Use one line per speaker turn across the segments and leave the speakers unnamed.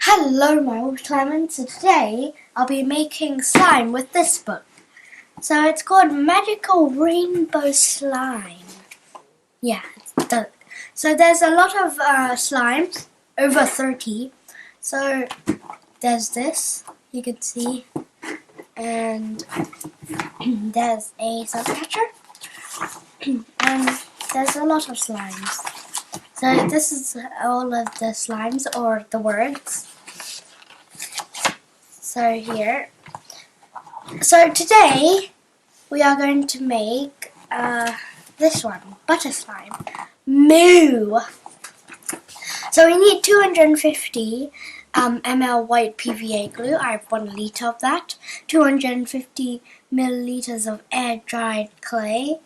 Hello my old Clement, so today I'll be making slime with this book. So it's called Magical Rainbow Slime. Yeah, so there's a lot of slimes, over 30. So there's this, you can see, and there's a sun catcher, and there's a lot of slimes. So this is all of the slimes, or the words. So here. So today we are going to make this one, butter slime. Moo! So we need 250 ml white PVA glue. I have 1 litre of that. 250 milliliters of air-dried clay.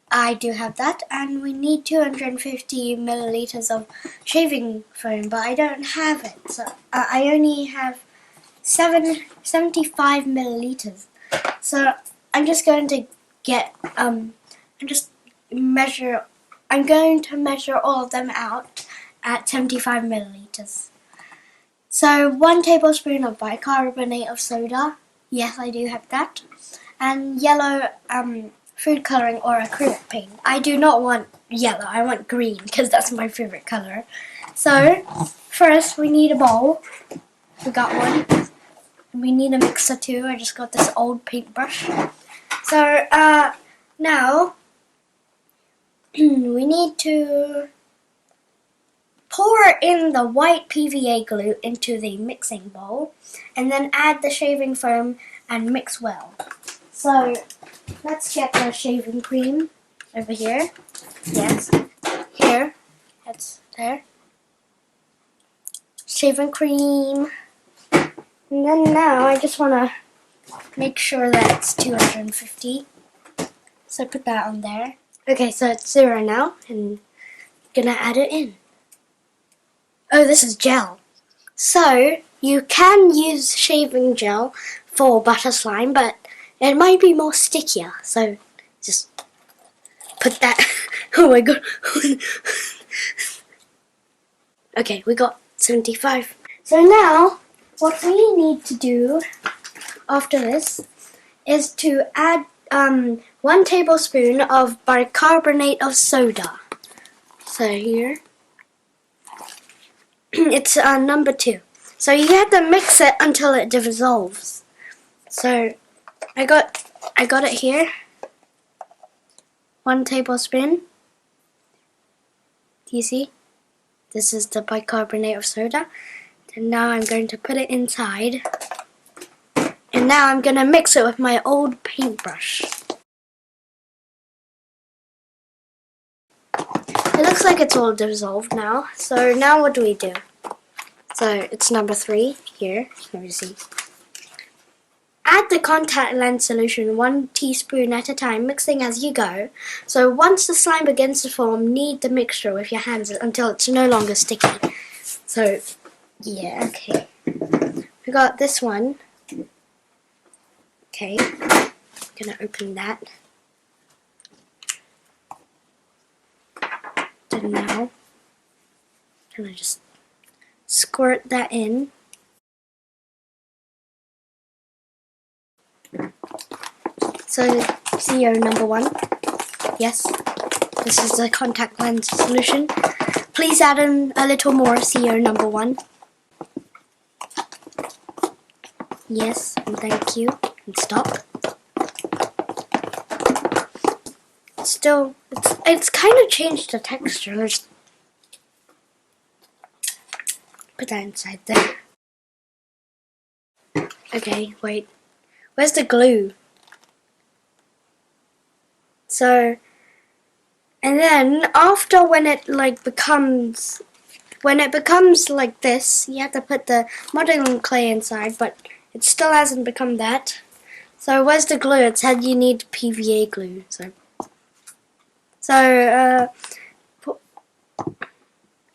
I do have that, and we need 250 milliliters of shaving foam, but I don't have it. So I only have 75 milliliters. So I'm just going to get I'm going to measure all of them out at 75 milliliters. So 1 tablespoon of bicarbonate of soda. Yes, I do have that. And yellow food coloring or acrylic paint. I do not want yellow, I want green because that's my favorite color. So first we need a bowl. We got one. We need a mixer too. I just got this old paintbrush. So now we need to pour in the white PVA glue into the mixing bowl and then add the shaving foam and mix well. So let's get the shaving cream over here. Yes, here. It's there. Shaving cream. And then now I just want to make sure that it's 250. So put that on there. Okay, so it's 0 now, and I'm gonna add it in. Oh, this is gel. So you can use shaving gel for butter slime, but it might be more stickier. So just put that. Oh my god. Okay, we got 75. So now what we need to do after this is to add 1 tablespoon of bicarbonate of soda. So here, it's number 2. So you have to mix it until it dissolves. So I got it here. 1 tablespoon. Do you see? This is the bicarbonate of soda. And now I'm going to put it inside. And now I'm going to mix it with my old paintbrush. It looks like it's all dissolved now. So now what do we do? So it's number 3 here. Let me see. Add the contact lens solution 1 teaspoon at a time, mixing as you go. So once the slime begins to form, knead the mixture with your hands until it's no longer sticky. So yeah, okay. We got this one. Okay, I'm gonna open that. And now, I'm gonna just squirt that in. So, CO number 1. Yes, this is the contact lens solution. Please add in a little more CO number 1. Yes, and thank you, and stop. Still, it's kind of changed the texture. Let's put that inside there. Okay, wait. Where's the glue? So, and then after when it becomes like this, you have to put the modeling clay inside, but it still hasn't become that. So where's the glue? It said you need PVA glue.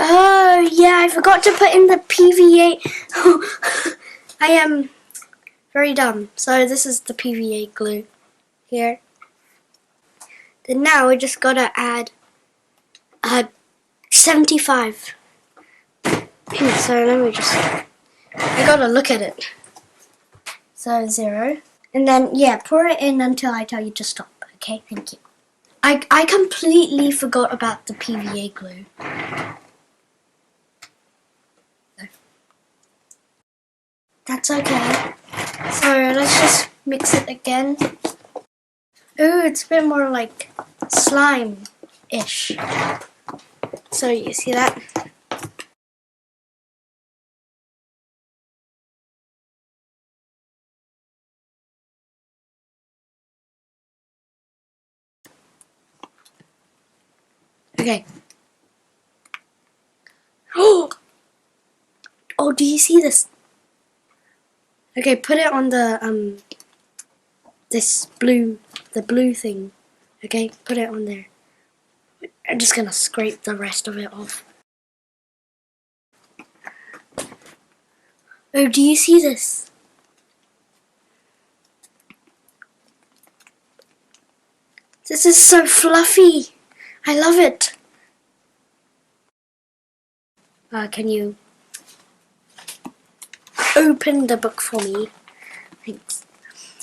Oh yeah, I forgot to put in the PVA. I am very dumb. So this is the PVA glue here. Then now we just gotta add 75. So let me just I gotta look at it. So 0. And then, yeah, pour it in until I tell you to stop. Okay, thank you. I completely forgot about the PVA glue. That's okay. So let's just mix it again. Ooh, it's a bit more like slime-ish. So you see that? Okay. Oh, do you see this? Okay, put it on the the blue thing. Okay, put it on there. I'm just gonna scrape the rest of it off. Oh, do you see this? This is so fluffy. I love it. Can you open the book for me? Thanks.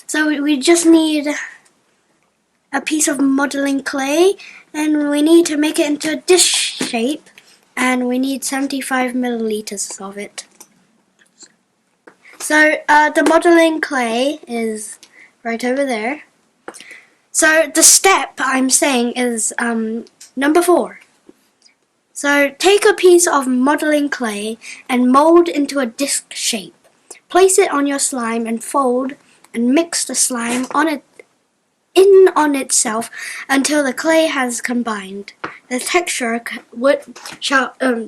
So we just need a piece of modeling clay, and we need to make it into a dish shape, and we need 75 milliliters of it. So the modeling clay is right over there. So the step I'm saying is number 4. So take a piece of modeling clay and mold into a disc shape. Place it on your slime and fold and mix the slime on itself until the clay has combined. The texture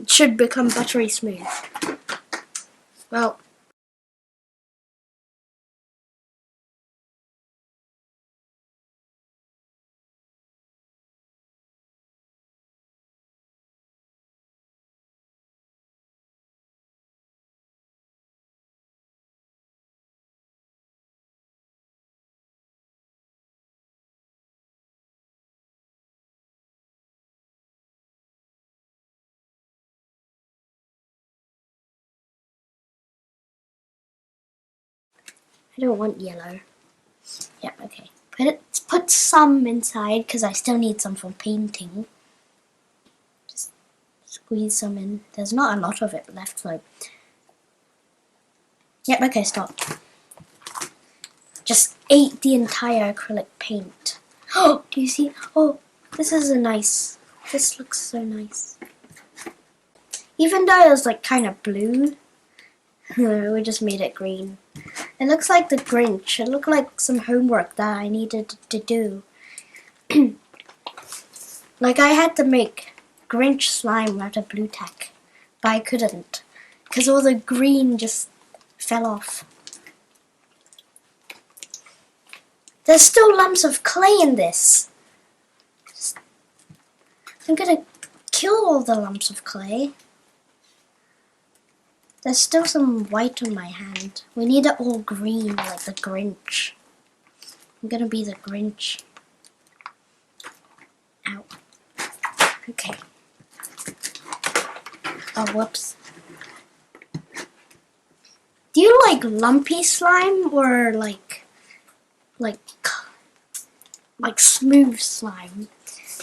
should become buttery smooth. Well, I don't want yellow. Yeah, okay. Put some inside because I still need some for painting. Just squeeze some in. There's not a lot of it left, so. Yep, okay, stop. Just ate the entire acrylic paint. Oh, do you see? Oh, this looks so nice. Even though it was like kind of blue, we just made it green. It looks like the Grinch. It looked like some homework that I needed to do. Like I had to make Grinch slime out of blue tack, but I couldn't because all the green just fell off. There's still lumps of clay in this. I'm gonna kill all the lumps of clay. There's still some white on my hand. We need it all green like the Grinch. I'm gonna be the Grinch. Ow. Okay. Oh, whoops. Do you like lumpy slime or like smooth slime?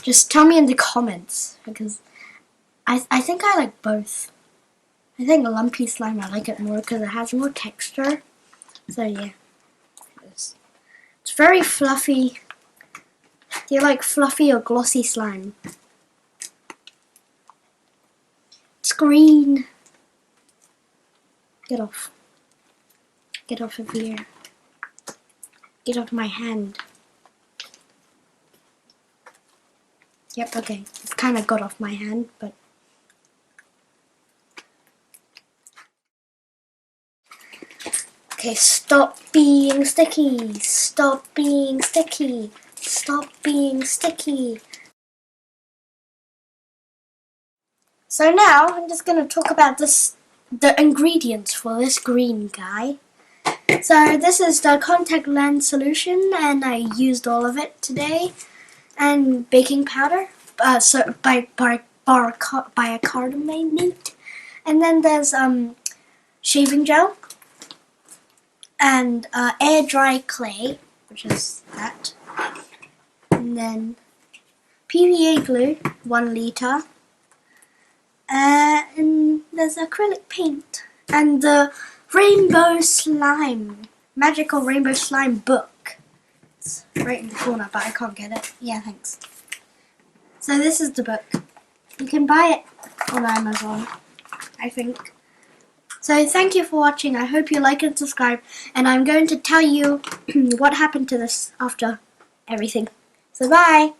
Just tell me in the comments because I think I like both. I think lumpy slime I like it more because it has more texture. So yeah, it's very fluffy. Do you like fluffy or glossy slime? It's green. Get off. Get off of here. Get off my hand. Yep, okay. It's kind of got off my hand, but... Okay, stop being sticky. Stop being sticky. Stop being sticky. So now, I'm just going to talk about the ingredients for this green guy. So this is the contact lens solution, and I used all of it today. And baking powder, so bicarbonate, and then there's shaving gel, and air dry clay, which is that, and then PVA glue, 1 litre, and there's acrylic paint, and the rainbow slime, magical rainbow slime book. It's right in the corner, but I can't get it. Yeah, thanks. So this is the book. You can buy it on Amazon, I think. So thank you for watching. I hope you like and subscribe, and I'm going to tell you what happened to this after everything. So bye!